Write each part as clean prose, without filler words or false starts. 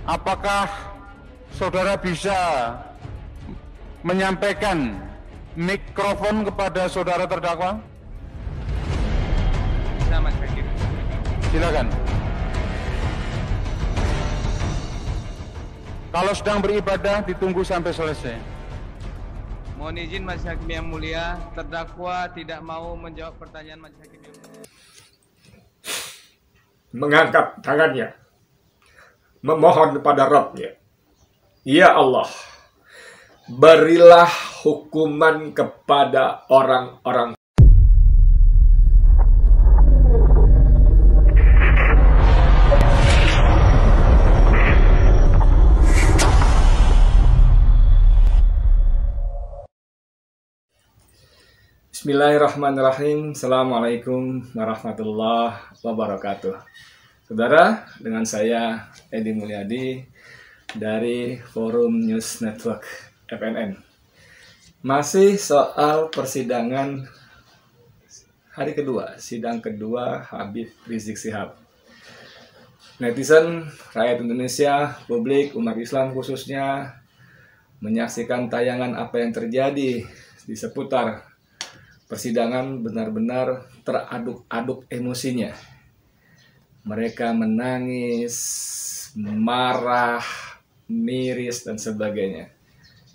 Apakah saudara bisa menyampaikan mikrofon kepada saudara terdakwa? Bisa, Mas Hakim. Silakan. Kalau sedang beribadah, ditunggu sampai selesai. Mohon izin Mas Hakim yang mulia, terdakwa tidak mau menjawab pertanyaan Mas Hakim yang mulia. Mengangkat tangannya, memohon kepada Rabb-Nya. Ya Allah, berilah hukuman kepada orang-orang Bismillahirrahmanirrahim. Assalamualaikum warahmatullahi wabarakatuh. Saudara, dengan saya Edi Mulyadi dari Forum News Network FNN. Masih soal persidangan hari kedua, sidang kedua Habib Rizik Syihab. Netizen, rakyat Indonesia, publik, umat Islam khususnya menyaksikan tayangan apa yang terjadi di seputar persidangan benar-benar teraduk-aduk emosinya. Mereka menangis, marah, miris, dan sebagainya.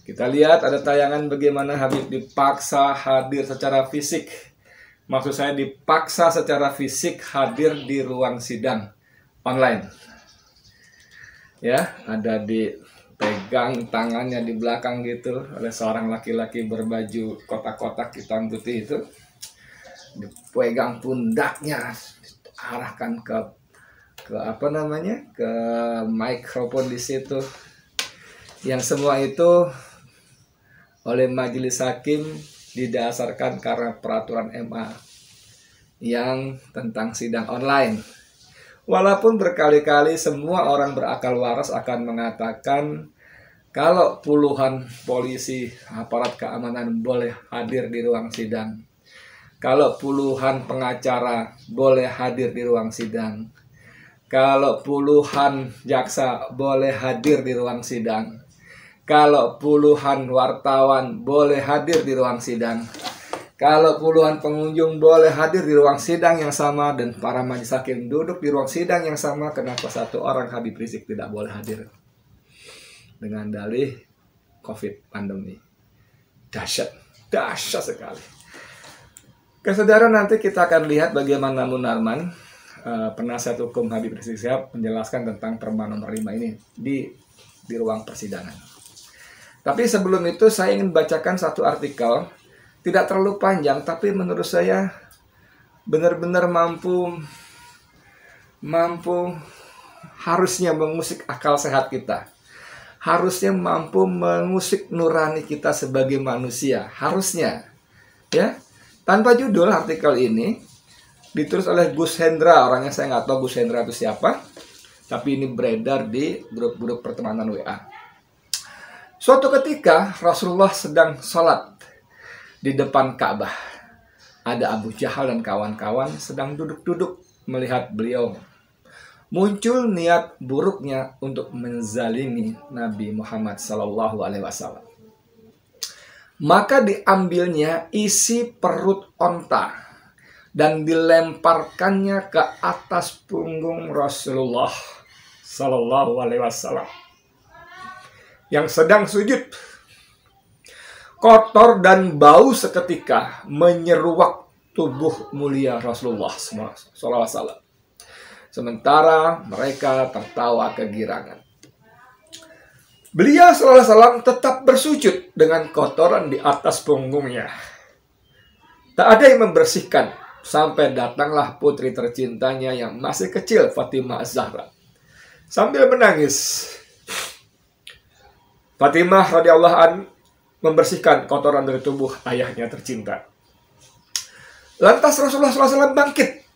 Kita lihat ada tayangan bagaimana Habib dipaksa hadir secara fisik. Maksud saya dipaksa secara fisik hadir di ruang sidang online. Ya, ada dipegang tangannya di belakang gitu oleh seorang laki-laki berbaju kotak-kotak hitam putih itu, dipegang pundaknya, diarahkan ke mikrofon di situ, yang semua itu oleh majelis hakim didasarkan karena peraturan MA yang tentang sidang online. Walaupun berkali-kali semua orang berakal waras akan mengatakan kalau puluhan polisi aparat keamanan boleh hadir di ruang sidang, kalau puluhan pengacara boleh hadir di ruang sidang, kalau puluhan jaksa boleh hadir di ruang sidang, kalau puluhan wartawan boleh hadir di ruang sidang, kalau puluhan pengunjung boleh hadir di ruang sidang yang sama dan para majelis hakim duduk di ruang sidang yang sama, kenapa satu orang Habib Rizik tidak boleh hadir? Dengan dalih COVID pandemi. Dahsyat sekali. Saudara, nanti kita akan lihat bagaimana Munarman, penasihat hukum Habib Rizik Syihab, menjelaskan tentang Perma nomor 5 ini di ruang persidangan. Tapi sebelum itu saya ingin bacakan satu artikel, tidak terlalu panjang, tapi menurut saya benar-benar mampu harusnya mengusik akal sehat kita. Harusnya mampu mengusik nurani kita sebagai manusia. Harusnya. Ya. Tanpa judul artikel ini ditulis oleh Gus Hendra. Orangnya saya nggak tahu Gus Hendra itu siapa. Tapi ini beredar di grup-grup pertemanan WA. Suatu ketika Rasulullah sedang sholat di depan Ka'bah. Ada Abu Jahal dan kawan-kawan sedang duduk-duduk melihat beliau. Muncul niat buruknya untuk menzalimi Nabi Muhammad SAW. Maka diambilnya isi perut onta dan dilemparkannya ke atas punggung Rasulullah SAW yang sedang sujud. Kotor dan bau seketika menyeruak tubuh mulia Rasulullah SAW. Sementara mereka tertawa kegirangan. Beliau SAW tetap bersujud dengan kotoran di atas punggungnya. Tak ada yang membersihkan sampai datanglah putri tercintanya yang masih kecil, Fatimah Az-Zahra. Sambil menangis, Fatimah radhiyallahu anha membersihkan kotoran dari tubuh ayahnya tercinta. Lantas Rasulullah SAW bangkit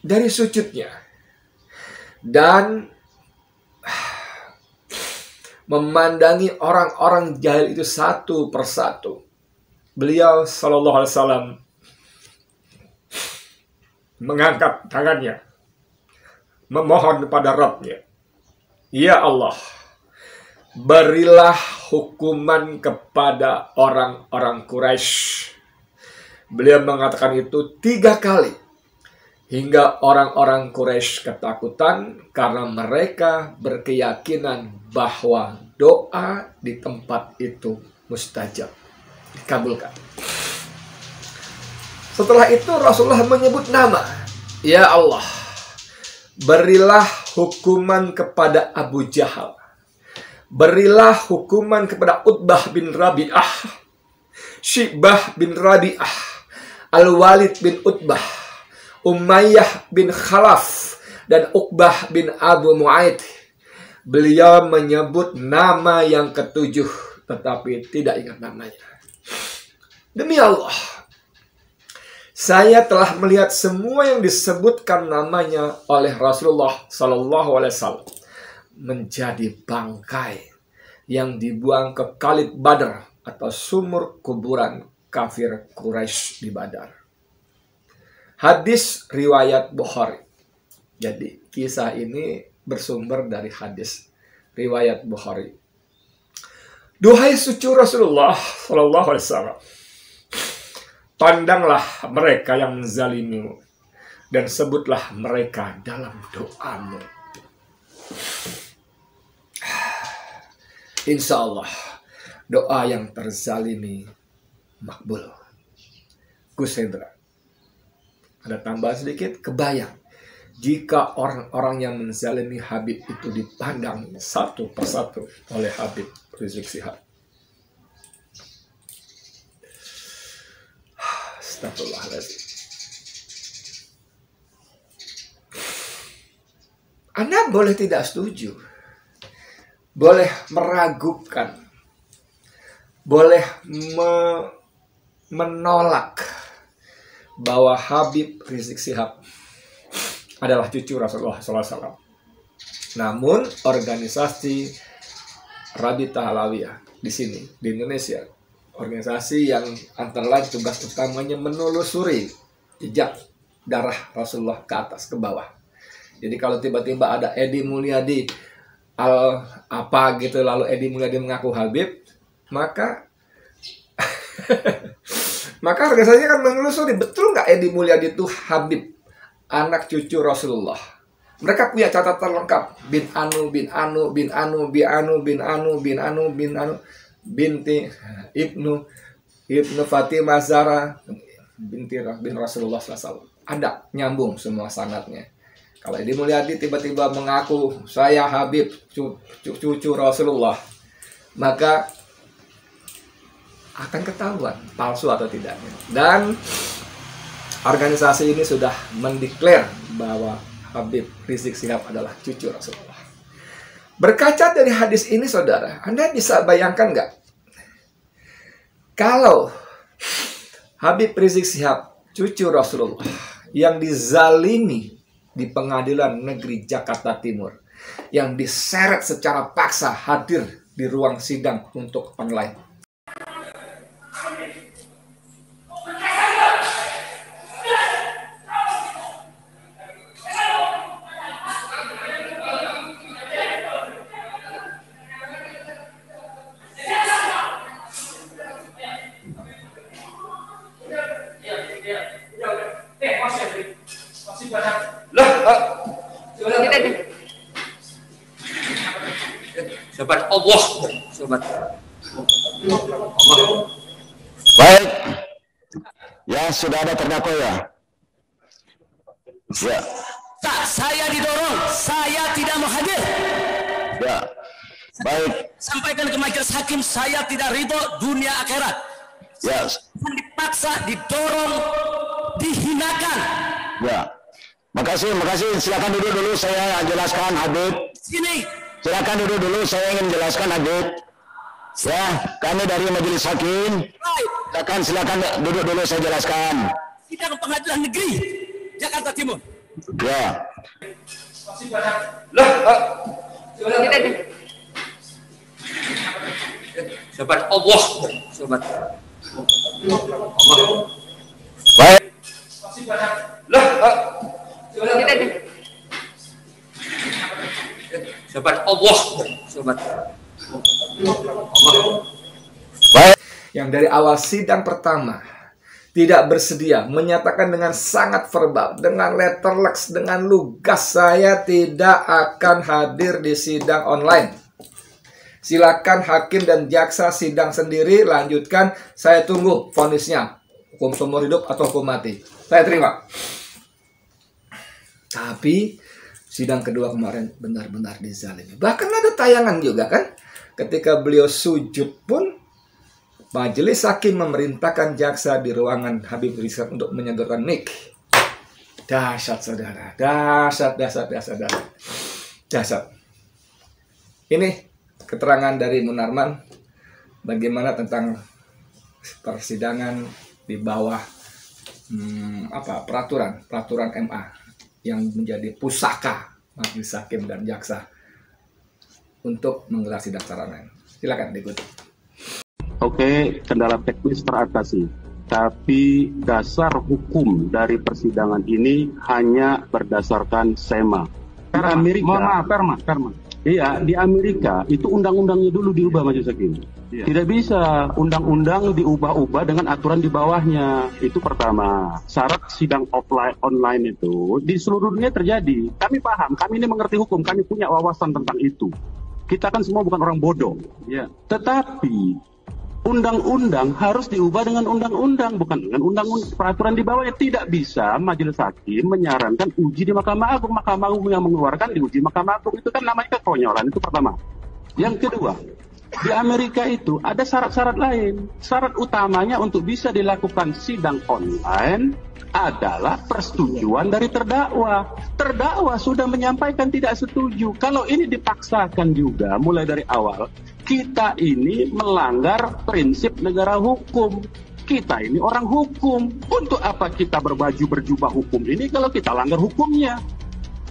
dari sujudnya dan memandangi orang-orang jahil itu satu persatu. Beliau SAW mengangkat tangannya, memohon kepada Rabb-Nya. Ya Allah, berilah hukuman kepada orang-orang Quraisy. Beliau mengatakan itu 3 kali. Hingga orang-orang Quraisy ketakutan karena mereka berkeyakinan bahwa doa di tempat itu mustajab, dikabulkan. Setelah itu Rasulullah menyebut nama. Ya Allah, berilah hukuman kepada Abu Jahal. Berilah hukuman kepada Utbah bin Rabi'ah, Syibah bin Rabi'ah, Al-Walid bin Utbah, Umayyah bin Khalaf, dan Uqbah bin Abu Mu'aid. Beliau menyebut nama yang ke-7, tetapi tidak ingat namanya. Demi Allah, saya telah melihat semua yang disebutkan namanya oleh Rasulullah SAW menjadi bangkai yang dibuang ke Khalid Badr atau sumur kuburan kafir Quraisy di Badar. Hadis riwayat Bukhari. Jadi kisah ini bersumber dari hadis riwayat Bukhari. Duhai suci Rasulullah SAW, pandanglah mereka yang menzalimimu dan sebutlah mereka dalam doamu. Insya Allah doa yang terzalimi makbul. Gus Hendra, ada tambahan sedikit, kebayang jika orang-orang yang menzalimi Habib itu dipandang satu persatu oleh Habib Rizik Syihab. Astagfirullahaladzim. Anda boleh tidak setuju, boleh meragukan, boleh menolak bahwa Habib Rizik Syihab adalah cucu Rasulullah SAW. Namun organisasi Rabitah Alawiyah di sini, di Indonesia, organisasi yang antara lain tugas utamanya menelusuri jejak darah Rasulullah ke atas, ke bawah. Jadi kalau tiba-tiba ada Edi Mulyadi apa gitu, lalu Edi Mulyadi mengaku Habib, maka maka organisasinya akan menelusuri betul nggak Edi Mulyadi itu Habib, anak cucu Rasulullah. Mereka punya catatan lengkap, bin Anu, bin Anu, bin Anu, bin Anu, bin Anu, bin Anu, bin Anu, binti Ibnu Fatimah Zahra, binti bin Rasulullah SAW. Ada nyambung semua sanadnya. Kalau Edi Mulyadi tiba-tiba mengaku saya Habib, cucu Rasulullah, maka akan ketahuan palsu atau tidaknya. Dan organisasi ini sudah mendeklar bahwa Habib Rizik Syihab adalah cucu Rasulullah. Berkaca dari hadis ini, saudara, Anda bisa bayangkan nggak? Kalau Habib Rizik Syihab, cucu Rasulullah, yang dizalimi di pengadilan negeri Jakarta Timur, yang diseret secara paksa hadir di ruang sidang untuk online. Sobat Allah, sobat Allah. Baik, ya sudah ada terdakwa ya. Ya. Tak, saya didorong, saya tidak mau hadir. Ya. Baik. Sampaikan ke majelis hakim, saya tidak ridho dunia akhirat. Ya. Dipaksa, didorong, dihinakan. Ya. Makasih. Silakan duduk dulu, saya jelaskan Habib. Sini. Silakan duduk dulu, saya ingin jelaskan Habib. Ya, kami dari majelis hakim. Silakan duduk dulu, saya jelaskan. Sidang pengadilan negeri Jakarta Timur. Ya. Sobat Allah, sobat Allah. Baik. Sobat kepada Allah, sobat. Baik. Yang dari awal sidang pertama tidak bersedia, menyatakan dengan sangat verbal, dengan letterleks, dengan lugas, saya tidak akan hadir di sidang online. Silakan hakim dan jaksa sidang sendiri, lanjutkan, saya tunggu vonisnya, hukum seumur hidup atau hukum mati. Saya terima. Tapi sidang kedua kemarin benar-benar dizalimi. Bahkan ada tayangan juga kan, ketika beliau sujud pun majelis hakim memerintahkan jaksa di ruangan Habib Rizik untuk menyodorkan mic. Dahsyat saudara, dahsyat. Ini keterangan dari Munarman bagaimana tentang persidangan di bawah peraturan MA yang menjadi pusaka majelis hakim dan jaksa untuk menggelar sidang secara online. Silakan diikuti. Oke, kendala teknis teratasi. Tapi dasar hukum dari persidangan ini hanya berdasarkan SEMA. Di Amerika, Perma. Iya, di Amerika itu undang-undangnya dulu diubah majelis hakim. Iya. Tidak bisa undang-undang diubah-ubah dengan aturan di bawahnya. Itu pertama. Syarat sidang offline online itu di seluruh dunia terjadi. Kami paham, kami ini mengerti hukum, kami punya wawasan tentang itu. Kita kan semua bukan orang bodoh. Iya. Tetapi undang-undang harus diubah dengan undang-undang, bukan dengan undang-undang peraturan di bawahnya. Tidak bisa majelis hakim menyarankan uji di Mahkamah Agung. Mahkamah Agung yang mengeluarkan diuji Mahkamah Agung. Itu kan namanya kekonyolan. Itu pertama. Yang kedua, di Amerika itu ada syarat-syarat lain. Syarat utamanya untuk bisa dilakukan sidang online adalah persetujuan dari terdakwa. Terdakwa sudah menyampaikan tidak setuju. Kalau ini dipaksakan juga mulai dari awal, kita ini melanggar prinsip negara hukum. Kita ini orang hukum. Untuk apa kita berjubah hukum ini kalau kita langgar hukumnya?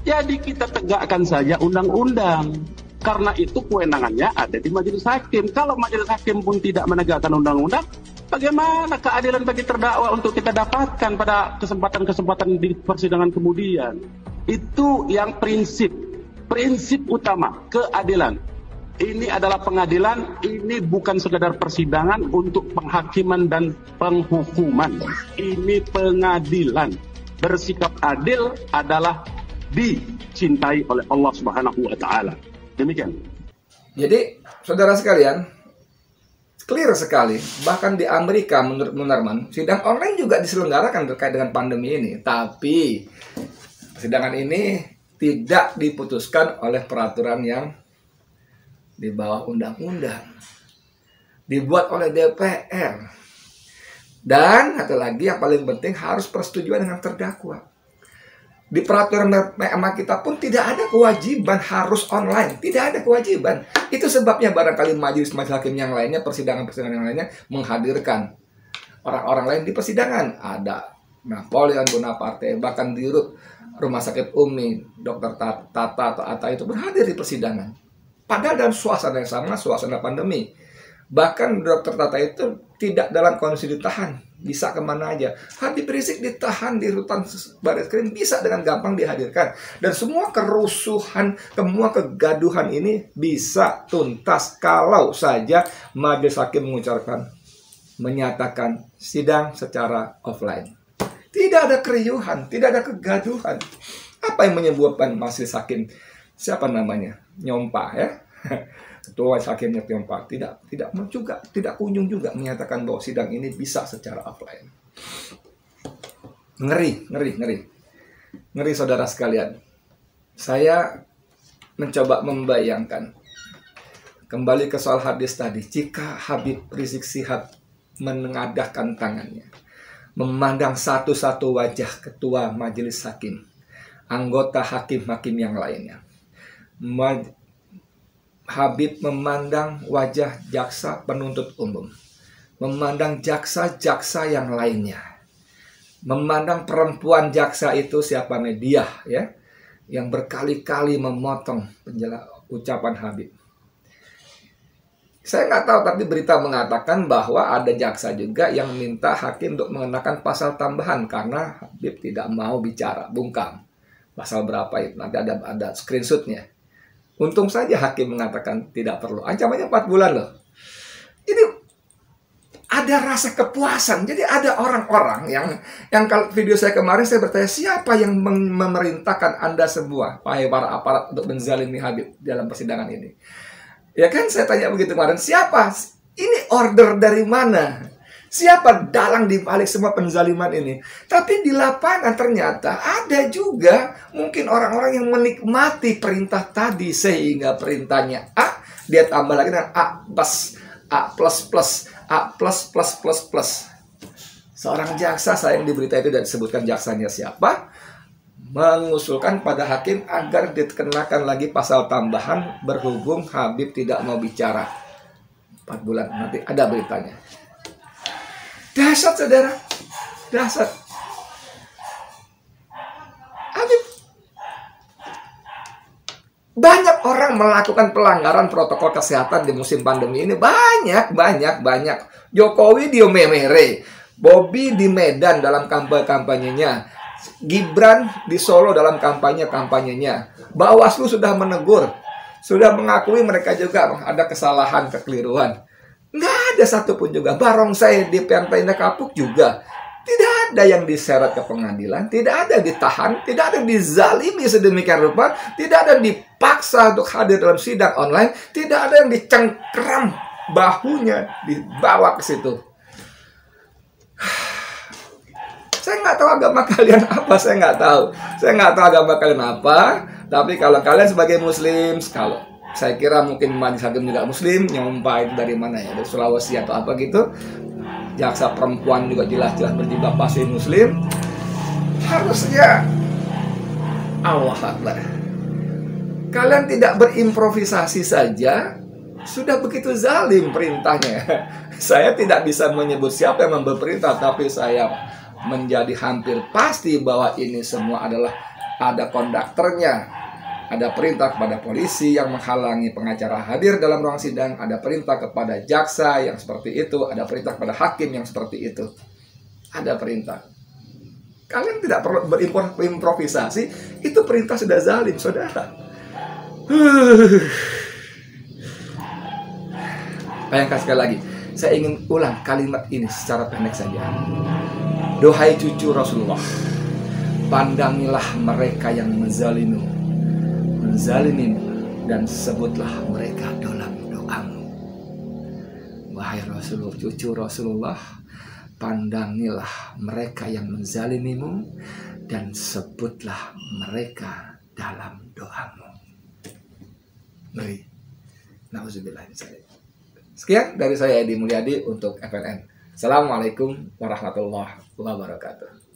Jadi kita tegakkan saja undang-undang. Karena itu kewenangannya ada di majelis hakim. Kalau majelis hakim pun tidak menegakkan undang-undang, bagaimana keadilan bagi terdakwa untuk kita dapatkan pada kesempatan-kesempatan di persidangan kemudian? Itu yang prinsip utama, keadilan. Ini adalah pengadilan, ini bukan sekedar persidangan untuk penghakiman dan penghukuman. Ini pengadilan. Bersikap adil adalah dicintai oleh Allah Subhanahu wa taala. Demikian. Jadi, saudara sekalian, clear sekali. Bahkan di Amerika menurut Munarman, sidang online juga diselenggarakan terkait dengan pandemi ini. Tapi persidangan ini tidak diputuskan oleh peraturan yang di bawah undang-undang, dibuat oleh DPR. Dan satu lagi yang paling penting, harus persetujuan dengan terdakwa. Di peraturan MA kita pun tidak ada kewajiban harus online, tidak ada kewajiban. Itu sebabnya barangkali majelis hakim yang lainnya, persidangan-persidangan yang lainnya menghadirkan orang-orang lain di persidangan. Ada Napoleon Bonaparte, bahkan di Rumah Sakit Umi, Dr. Tata atau Atta itu berhadir di persidangan. Padahal dalam suasana yang sama, suasana pandemi. Bahkan Dr. Tata itu tidak dalam kondisi ditahan, bisa kemana aja. Habib Rizik ditahan di rutan Barreskrim, bisa dengan gampang dihadirkan. Dan semua kerusuhan, semua kegaduhan ini bisa tuntas kalau saja majelis hakim menyatakan sidang secara offline. Tidak ada keriuhan, tidak ada kegaduhan. Apa yang menyebabkan majelis hakim, siapa namanya, Nyompa ya, ketua hakimnya Nyompa tidak kunjung juga menyatakan bahwa sidang ini bisa secara offline. Ngeri saudara sekalian. Saya mencoba membayangkan kembali ke soal hadis tadi. Jika Habib Rizik Syihab menengadahkan tangannya, memandang satu-satu wajah ketua majelis hakim, anggota hakim-hakim yang lainnya, Habib memandang wajah jaksa penuntut umum, memandang jaksa-jaksa yang lainnya, memandang perempuan jaksa itu siapa media ya, yang berkali-kali memotong ucapan Habib. Saya nggak tahu, tapi berita mengatakan bahwa ada jaksa juga yang minta hakim untuk mengenakan pasal tambahan karena Habib tidak mau bicara, bungkam. Pasal berapa itu? Nanti ada screenshotnya. Untung saja hakim mengatakan tidak perlu. Ancamannya 4 bulan loh. Ini ada rasa kepuasan. Jadi ada orang-orang yang kalau video saya kemarin saya bertanya, siapa yang memerintahkan Anda semua, wahai para aparat, untuk menzalimi Habib dalam persidangan ini? Ya kan, saya tanya begitu kemarin, siapa? Ini order dari mana? Siapa dalang di balik semua penzaliman ini? Tapi di lapangan ternyata ada juga mungkin orang-orang yang menikmati perintah tadi, sehingga perintahnya A, dia tambah lagi dengan A plus. Seorang jaksa, saya yang di berita itu dan disebutkan jaksanya siapa, mengusulkan pada hakim agar dikenakan lagi pasal tambahan berhubung Habib tidak mau bicara. 4 bulan, nanti ada beritanya. Dahsyat, saudara. Dahsyat. Habib. Banyak orang melakukan pelanggaran protokol kesehatan di musim pandemi ini. Banyak. Jokowi di Memere, Bobi di Medan dalam kampanyenya, Gibran di Solo dalam kampanyenya. Bawaslu sudah menegur, sudah mengakui mereka juga ada kesalahan, kekeliruan. Nggak ada satupun juga. Barongsai di Pemda Kapuk juga tidak ada yang diseret ke pengadilan, tidak ada ditahan, tidak ada dizalimi sedemikian rupa, tidak ada dipaksa untuk hadir dalam sidang online, tidak ada yang dicengkram bahunya dibawa ke situ. Saya nggak tahu agama kalian apa, saya nggak tahu agama kalian apa. Tapi kalau kalian sebagai Muslim, kalau saya kira mungkin majelis hakim juga Muslim, nyumpah itu dari mana ya, dari Sulawesi atau apa gitu. Jaksa perempuan juga jelas-jelas berjilbab pasti Muslim. Harusnya Allah Akbar. Kalian tidak berimprovisasi saja, sudah begitu zalim perintahnya. Saya tidak bisa menyebut siapa yang memberi perintah, tapi saya menjadi hampir pasti bahwa ini semua adalah ada konduktornya. Ada perintah kepada polisi yang menghalangi pengacara hadir dalam ruang sidang, ada perintah kepada jaksa yang seperti itu, ada perintah kepada hakim yang seperti itu. Ada perintah. Kalian tidak perlu berimprovisasi, itu perintah sudah zalim, saudara. Bayangkan sekali lagi, saya ingin ulang kalimat ini secara pendek saja. Dohai cucu Rasulullah, pandangilah mereka yang menzalimimu, dan sebutlah mereka dalam doamu. Wahai Rasulullah, cucu Rasulullah, pandangilah mereka yang menzalimimu dan sebutlah mereka dalam doamu. Ngeri. Nauzubillah. Sekian dari saya Edi Mulyadi untuk FNN. Assalamualaikum warahmatullahi wabarakatuh.